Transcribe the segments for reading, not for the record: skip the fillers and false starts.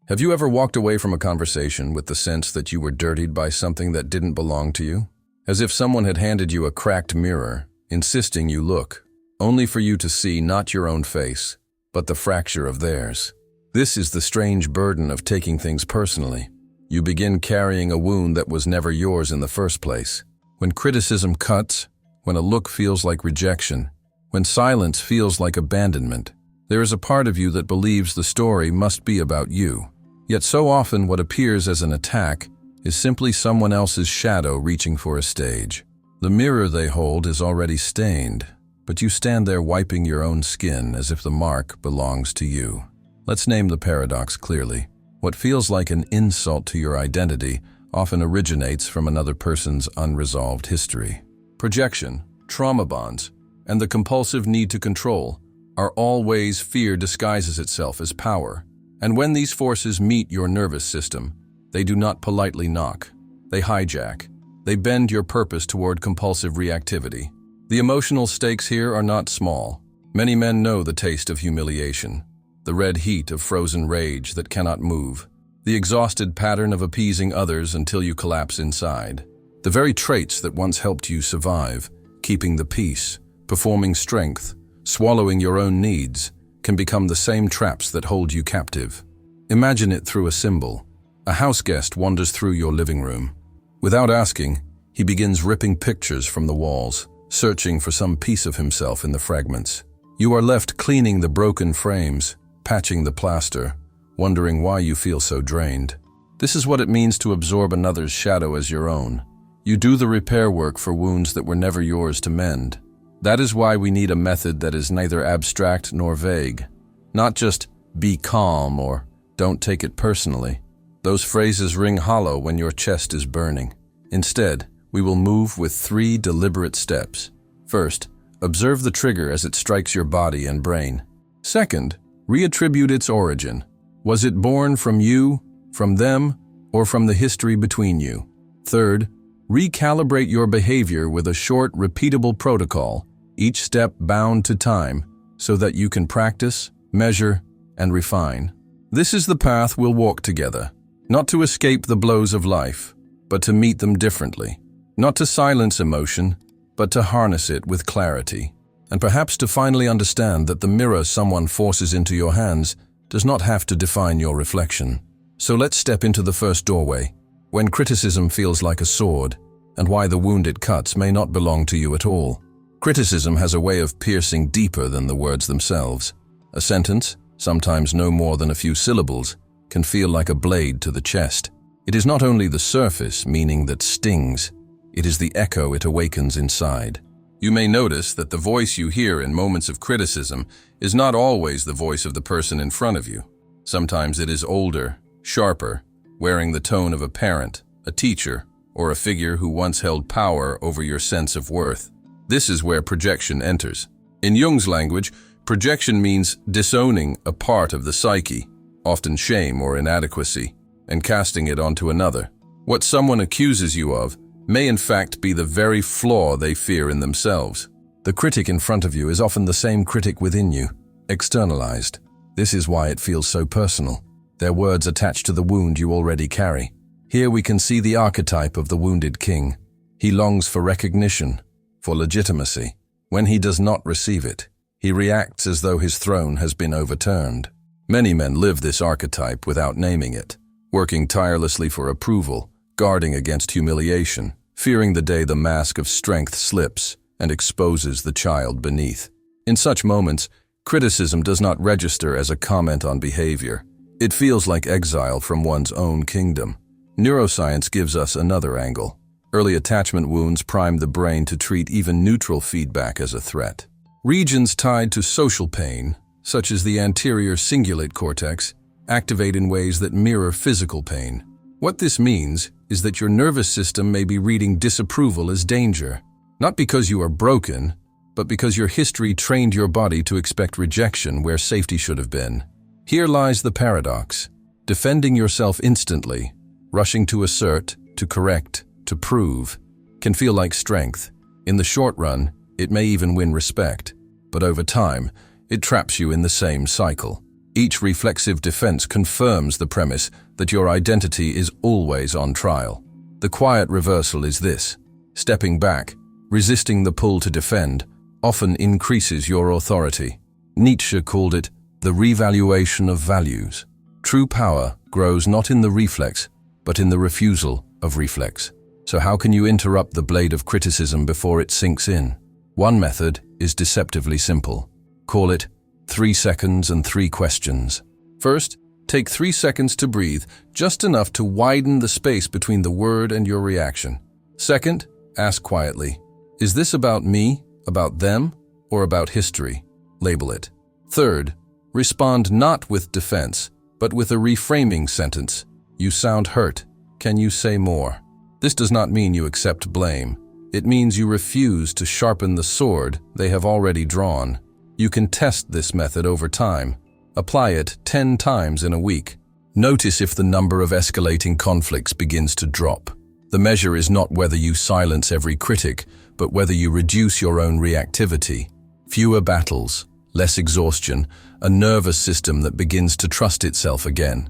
Have you ever walked away from a conversation with the sense that you were dirtied by something that didn't belong to you? As if someone had handed you a cracked mirror, insisting you look, only for you to see not your own face, but the fracture of theirs. This is the strange burden of taking things personally. You begin carrying a wound that was never yours in the first place. When criticism cuts, when a look feels like rejection, when silence feels like abandonment, there is a part of you that believes the story must be about you. Yet so often what appears as an attack is simply someone else's shadow reaching for a stage. The mirror they hold is already stained, but you stand there wiping your own skin as if the mark belongs to you. Let's name the paradox clearly. What feels like an insult to your identity often originates from another person's unresolved history. Projection, trauma bonds, and the compulsive need to control are all ways fear disguises itself as power. And when these forces meet your nervous system, they do not politely knock. They hijack. They bend your purpose toward compulsive reactivity. The emotional stakes here are not small. Many men know the taste of humiliation, the red heat of frozen rage that cannot move, the exhausted pattern of appeasing others until you collapse inside. The very traits that once helped you survive, keeping the peace, performing strength, swallowing your own needs, can become the same traps that hold you captive. Imagine it through a symbol. A house guest wanders through your living room. Without asking, he begins ripping pictures from the walls, searching for some piece of himself in the fragments. You are left cleaning the broken frames, patching the plaster, wondering why you feel so drained. This is what it means to absorb another's shadow as your own. You do the repair work for wounds that were never yours to mend. That is why we need a method that is neither abstract nor vague. Not just be calm or don't take it personally. Those phrases ring hollow when your chest is burning. Instead, we will move with 3 deliberate steps. First, observe the trigger as it strikes your body and brain. Second, reattribute its origin. Was it born from you, from them, or from the history between you? Third, recalibrate your behavior with a short, repeatable protocol, each step bound to time, so that you can practice, measure, and refine. This is the path we'll walk together, not to escape the blows of life, but to meet them differently, not to silence emotion, but to harness it with clarity, and perhaps to finally understand that the mirror someone forces into your hands does not have to define your reflection. So let's step into the first doorway, when criticism feels like a sword, and why the wound it cuts may not belong to you at all. Criticism has a way of piercing deeper than the words themselves. A sentence, sometimes no more than a few syllables, can feel like a blade to the chest. It is not only the surface, meaning that stings, it is the echo it awakens inside. You may notice that the voice you hear in moments of criticism is not always the voice of the person in front of you. Sometimes it is older, sharper, wearing the tone of a parent, a teacher, or a figure who once held power over your sense of worth. This is where projection enters. In Jung's language, projection means disowning a part of the psyche, often shame or inadequacy, and casting it onto another. What someone accuses you of may in fact be the very flaw they fear in themselves. The critic in front of you is often the same critic within you, externalized. This is why it feels so personal. Their words attached to the wound you already carry. Here we can see the archetype of the wounded king. He longs for recognition, for legitimacy. When he does not receive it, he reacts as though his throne has been overturned. Many men live this archetype without naming it, working tirelessly for approval, guarding against humiliation, fearing the day the mask of strength slips and exposes the child beneath. In such moments, criticism does not register as a comment on behavior. It feels like exile from one's own kingdom. Neuroscience gives us another angle. Early attachment wounds prime the brain to treat even neutral feedback as a threat. Regions tied to social pain, such as the anterior cingulate cortex, activate in ways that mirror physical pain. What this means is that your nervous system may be reading disapproval as danger, not because you are broken, but because your history trained your body to expect rejection where safety should have been. Here lies the paradox. Defending yourself instantly, rushing to assert, to correct, to prove, can feel like strength. In the short run, it may even win respect, but over time, it traps you in the same cycle. Each reflexive defense confirms the premise that your identity is always on trial. The quiet reversal is this: stepping back, resisting the pull to defend, often increases your authority. Nietzsche called it the revaluation of values. True power grows not in the reflex, but in the refusal of reflex. So how can you interrupt the blade of criticism before it sinks in? One method is deceptively simple. Call it 3 seconds and 3 questions. First, take 3 seconds to breathe, just enough to widen the space between the word and your reaction. Second, ask quietly, is this about me, about them, or about history? Label it. Third, respond not with defense, but with a reframing sentence. You sound hurt. Can you say more? This does not mean you accept blame. It means you refuse to sharpen the sword they have already drawn. You can test this method over time. Apply it 10 times in a week. Notice if the number of escalating conflicts begins to drop. The measure is not whether you silence every critic, but whether you reduce your own reactivity. Fewer battles, less exhaustion, a nervous system that begins to trust itself again.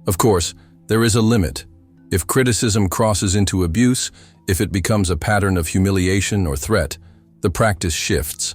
Of course, there is a limit. If criticism crosses into abuse, if it becomes a pattern of humiliation or threat, the practice shifts.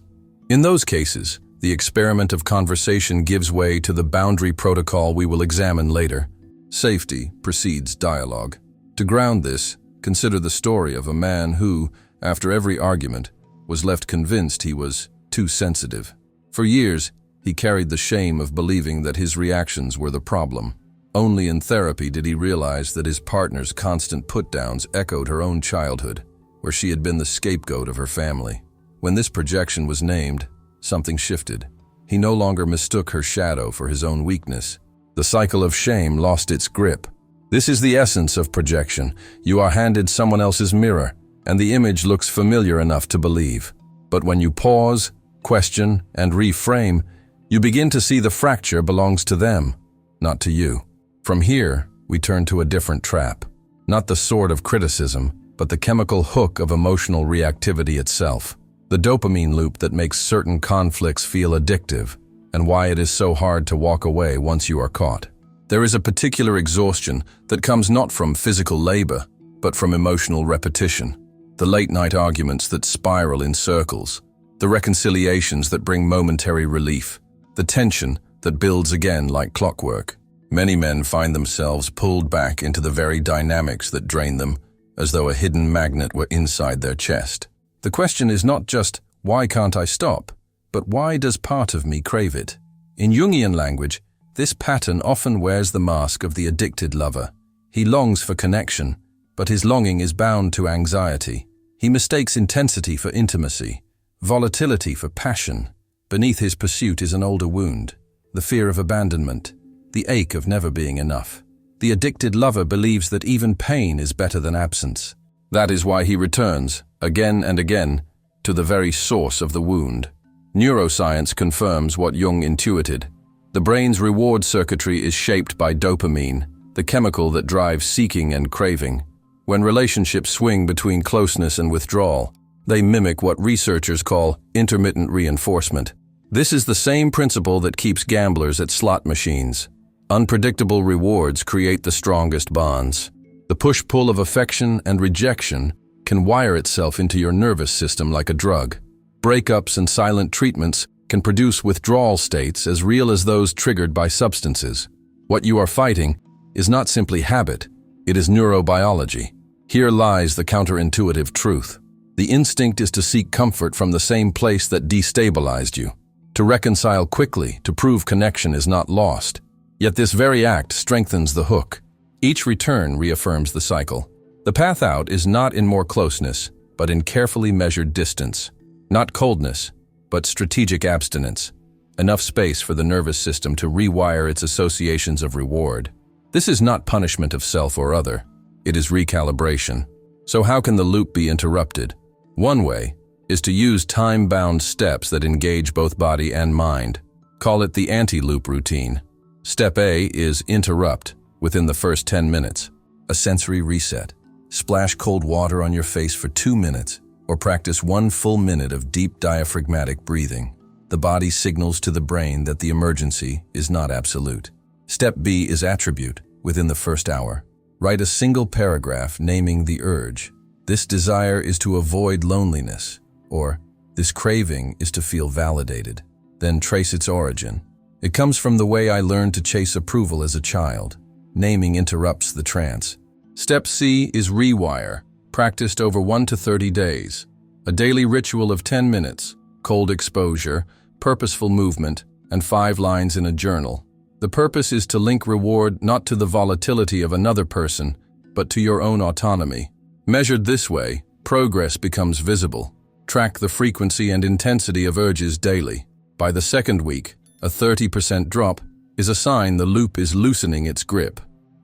In those cases, the experiment of conversation gives way to the boundary protocol we will examine later. Safety precedes dialogue. To ground this, consider the story of a man who, after every argument, was left convinced he was too sensitive. For years, he carried the shame of believing that his reactions were the problem. Only in therapy did he realize that his partner's constant put-downs echoed her own childhood, where she had been the scapegoat of her family. When this projection was named, something shifted. He no longer mistook her shadow for his own weakness. The cycle of shame lost its grip. This is the essence of projection. You are handed someone else's mirror, and the image looks familiar enough to believe. But when you pause, question, and reframe, you begin to see the fracture belongs to them, not to you. From here, we turn to a different trap. Not the sword of criticism, but the chemical hook of emotional reactivity itself. The dopamine loop that makes certain conflicts feel addictive, and why it is so hard to walk away once you are caught. There is a particular exhaustion that comes not from physical labor, but from emotional repetition. The late-night arguments that spiral in circles, the reconciliations that bring momentary relief, the tension that builds again like clockwork. Many men find themselves pulled back into the very dynamics that drain them, as though a hidden magnet were inside their chest. The question is not just, why can't I stop? But why does part of me crave it? In Jungian language, this pattern often wears the mask of the addicted lover. He longs for connection, but his longing is bound to anxiety. He mistakes intensity for intimacy, volatility for passion. Beneath his pursuit is an older wound, the fear of abandonment, the ache of never being enough. The addicted lover believes that even pain is better than absence. That is why he returns, again and again, to the very source of the wound. Neuroscience confirms what Jung intuited. The brain's reward circuitry is shaped by dopamine, the chemical that drives seeking and craving. When relationships swing between closeness and withdrawal, they mimic what researchers call intermittent reinforcement. This is the same principle that keeps gamblers at slot machines. Unpredictable rewards create the strongest bonds. The push-pull of affection and rejection can wire itself into your nervous system like a drug. Breakups and silent treatments can produce withdrawal states as real as those triggered by substances. What you are fighting is not simply habit, it is neurobiology. Here lies the counterintuitive truth. The instinct is to seek comfort from the same place that destabilized you, to reconcile quickly, to prove connection is not lost. Yet this very act strengthens the hook. Each return reaffirms the cycle. The path out is not in more closeness, but in carefully measured distance. Not coldness, but strategic abstinence. Enough space for the nervous system to rewire its associations of reward. This is not punishment of self or other. It is recalibration. So how can the loop be interrupted? One way is to use time-bound steps that engage both body and mind. Call it the anti-loop routine. Step A is interrupt within the first 10 minutes. A sensory reset. Splash cold water on your face for 2 minutes, or practice 1 full minute of deep diaphragmatic breathing. The body signals to the brain that the emergency is not absolute. Step B is attribute within the first hour. Write a single paragraph naming the urge. This desire is to avoid loneliness, or this craving is to feel validated. Then trace its origin. It comes from the way I learned to chase approval as a child. Naming interrupts the trance. Step C is rewire, practiced over 1 to 30 days. A daily ritual of 10 minutes, cold exposure, purposeful movement, and 5 lines in a journal. The purpose is to link reward not to the volatility of another person, but to your own autonomy. Measured this way, progress becomes visible. Track the frequency and intensity of urges daily. By the second week, a 30% drop is a sign the loop is loosening its grip.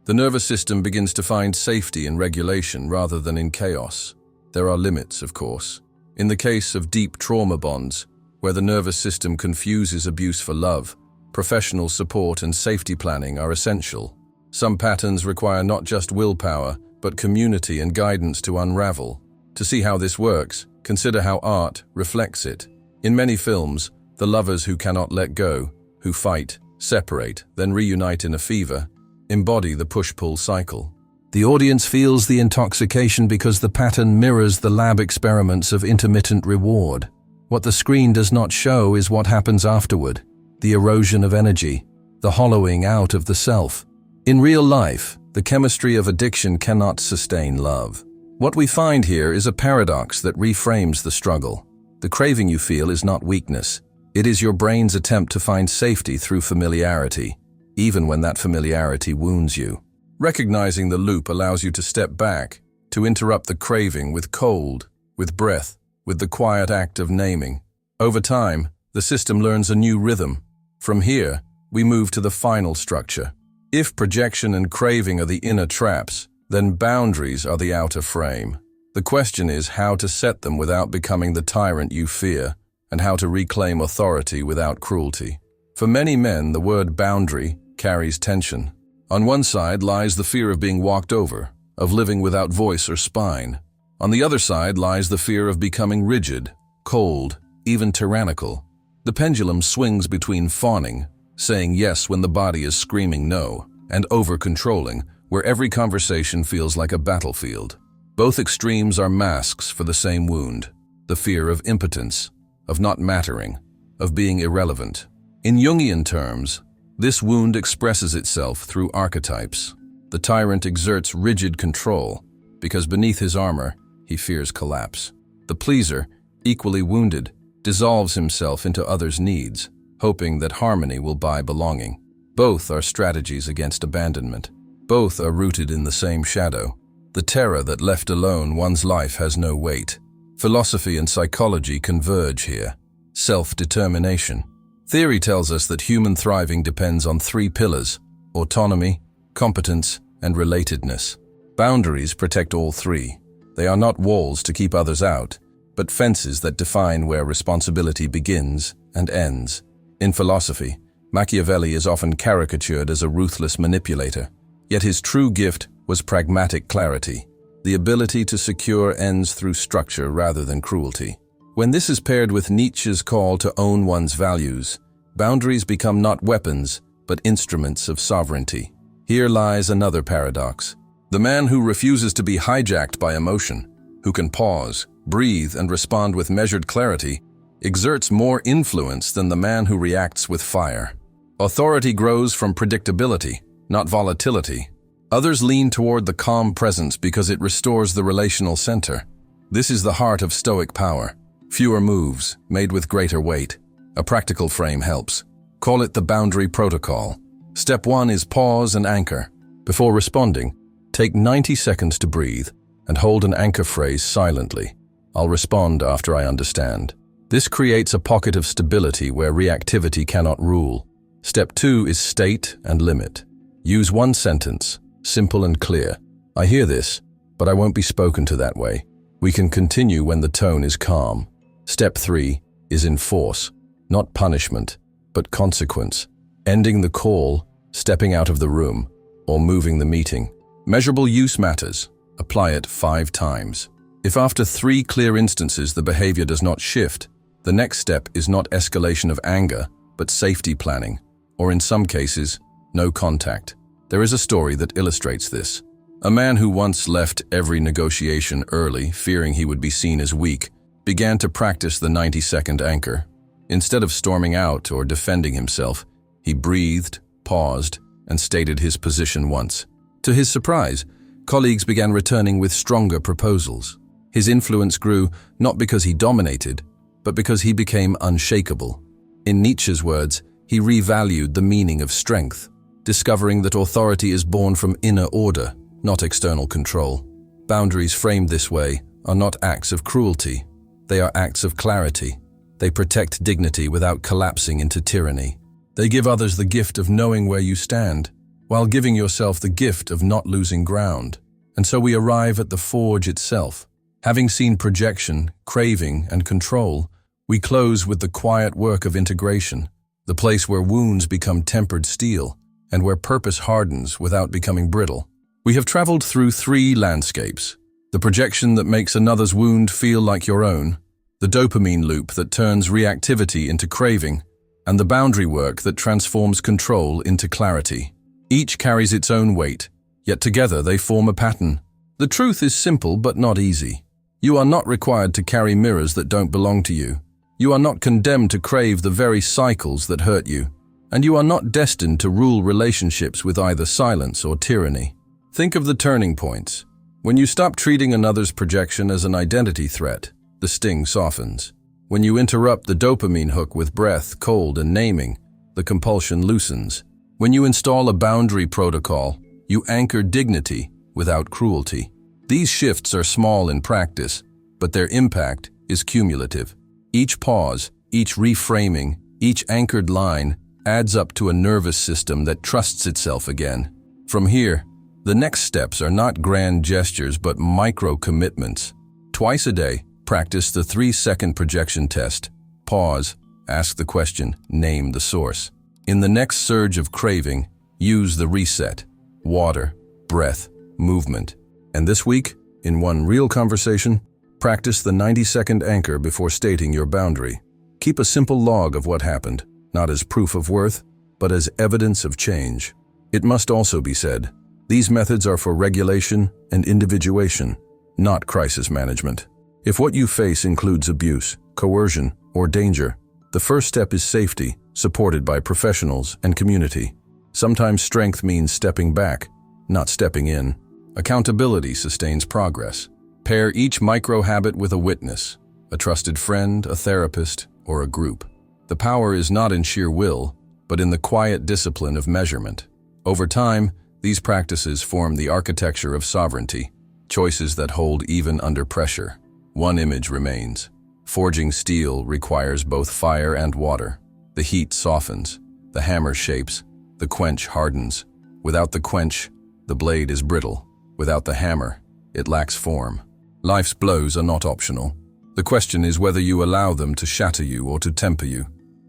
The nervous system begins to find safety in regulation rather than in chaos. There are limits, of course. In the case of deep trauma bonds, where the nervous system confuses abuse for love, professional support and safety planning are essential. Some patterns require not just willpower, but community and guidance to unravel. To see how this works, consider how art reflects it. In many films, the lovers who cannot let go, who fight, separate, then reunite in a fever, embody the push-pull cycle. The audience feels the intoxication because the pattern mirrors the lab experiments of intermittent reward. What the screen does not show is what happens afterward, the erosion of energy, the hollowing out of the self. In real life, the chemistry of addiction cannot sustain love. What we find here is a paradox that reframes the struggle. The craving you feel is not weakness. It is your brain's attempt to find safety through familiarity, even when that familiarity wounds you. Recognizing the loop allows you to step back, to interrupt the craving with cold, with breath, with the quiet act of naming. Over time, the system learns a new rhythm. From here, we move to the final structure. If projection and craving are the inner traps, then boundaries are the outer frame. The question is how to set them without becoming the tyrant you fear, and how to reclaim authority without cruelty. For many men, the word boundary carries tension. On one side lies the fear of being walked over, of living without voice or spine. On the other side lies the fear of becoming rigid, cold, even tyrannical. The pendulum swings between fawning, saying yes when the body is screaming no, and over-controlling, where every conversation feels like a battlefield. Both extremes are masks for the same wound, the fear of impotence, of not mattering, of being irrelevant. In Jungian terms, this wound expresses itself through archetypes. The tyrant exerts rigid control, because beneath his armor, he fears collapse. The pleaser, equally wounded, dissolves himself into others' needs, hoping that harmony will buy belonging. Both are strategies against abandonment. Both are rooted in the same shadow, the terror that left alone one's life has no weight. Philosophy and psychology converge here. Self-determination. Theory tells us that human thriving depends on 3 pillars: autonomy, competence, and relatedness. Boundaries protect all 3. They are not walls to keep others out, but fences that define where responsibility begins and ends. In philosophy, Machiavelli is often caricatured as a ruthless manipulator, yet his true gift was pragmatic clarity, the ability to secure ends through structure rather than cruelty. When this is paired with Nietzsche's call to own one's values, boundaries become not weapons, but instruments of sovereignty. Here lies another paradox. The man who refuses to be hijacked by emotion, who can pause, breathe, and respond with measured clarity, exerts more influence than the man who reacts with fire. Authority grows from predictability, not volatility. Others lean toward the calm presence because it restores the relational center. This is the heart of Stoic power. Fewer moves, made with greater weight. A practical frame helps. Call it the boundary protocol. Step 1 is pause and anchor. Before responding, take 90 seconds to breathe and hold an anchor phrase silently. I'll respond after I understand. This creates a pocket of stability where reactivity cannot rule. Step 2 is state and limit. Use one sentence, simple and clear. I hear this, but I won't be spoken to that way. We can continue when the tone is calm. Step 3 is enforce, not punishment, but consequence. Ending the call, stepping out of the room, or moving the meeting. Measurable use matters. Apply it 5 times. If after 3 clear instances the behavior does not shift, The next step is not escalation of anger, but safety planning, or in some cases, no contact. There is a story that illustrates this. A man who once left every negotiation early, fearing he would be seen as weak, began to practice the 90-second anchor. Instead of storming out or defending himself, he breathed, paused, and stated his position once. To his surprise, colleagues began returning with stronger proposals. His influence grew not because he dominated, but because he became unshakable. In Nietzsche's words, he revalued the meaning of strength, discovering that authority is born from inner order, not external control. Boundaries framed this way are not acts of cruelty. They are acts of clarity. They protect dignity without collapsing into tyranny. They give others the gift of knowing where you stand, while giving yourself the gift of not losing ground. And so we arrive at the forge itself. Having seen projection, craving, and control, we close with the quiet work of integration, the place where wounds become tempered steel, and where purpose hardens without becoming brittle. We have traveled through 3 landscapes: the projection that makes another's wound feel like your own, the dopamine loop that turns reactivity into craving, and the boundary work that transforms control into clarity. Each carries its own weight, yet together they form a pattern. The truth is simple but not easy. You are not required to carry mirrors that don't belong to you. You are not condemned to crave the very cycles that hurt you. And you are not destined to rule relationships with either silence or tyranny. Think of the turning points. When you stop treating another's projection as an identity threat, the sting softens. When you interrupt the dopamine hook with breath, cold, and naming, the compulsion loosens. When you install a boundary protocol, you anchor dignity without cruelty. These shifts are small in practice, but their impact is cumulative. Each pause, each reframing, each anchored line adds up to a nervous system that trusts itself again. From here, the next steps are not grand gestures but micro-commitments. Twice a day, practice the 3-second projection test. Pause, ask the question, name the source. In the next surge of craving, use the reset: water, breath, movement. And this week, in one real conversation, practice the 90-second anchor before stating your boundary. Keep a simple log of what happened, not as proof of worth, but as evidence of change. It must also be said, these methods are for regulation and individuation, not crisis management. If what you face includes abuse, coercion, or danger, the first step is safety, supported by professionals and community. Sometimes strength means stepping back, not stepping in. Accountability sustains progress. Pair each micro-habit with a witness, a trusted friend, a therapist, or a group. The power is not in sheer will, but in the quiet discipline of measurement. Over time, these practices form the architecture of sovereignty, choices that hold even under pressure. One image remains. Forging steel requires both fire and water. The heat softens, the hammer shapes, the quench hardens. Without the quench, the blade is brittle. Without the hammer, it lacks form. Life's blows are not optional. The question is whether you allow them to shatter you or to temper you.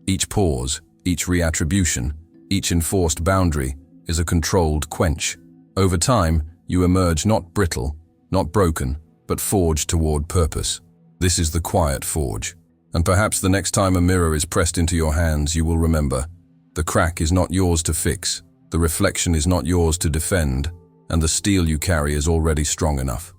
Each pause, each reattribution, each enforced boundary is a controlled quench. Over time, you emerge not brittle, not broken, but forged toward purpose. This is the quiet forge. And perhaps the next time a mirror is pressed into your hands, you will remember, the crack is not yours to fix, the reflection is not yours to defend, and the steel you carry is already strong enough.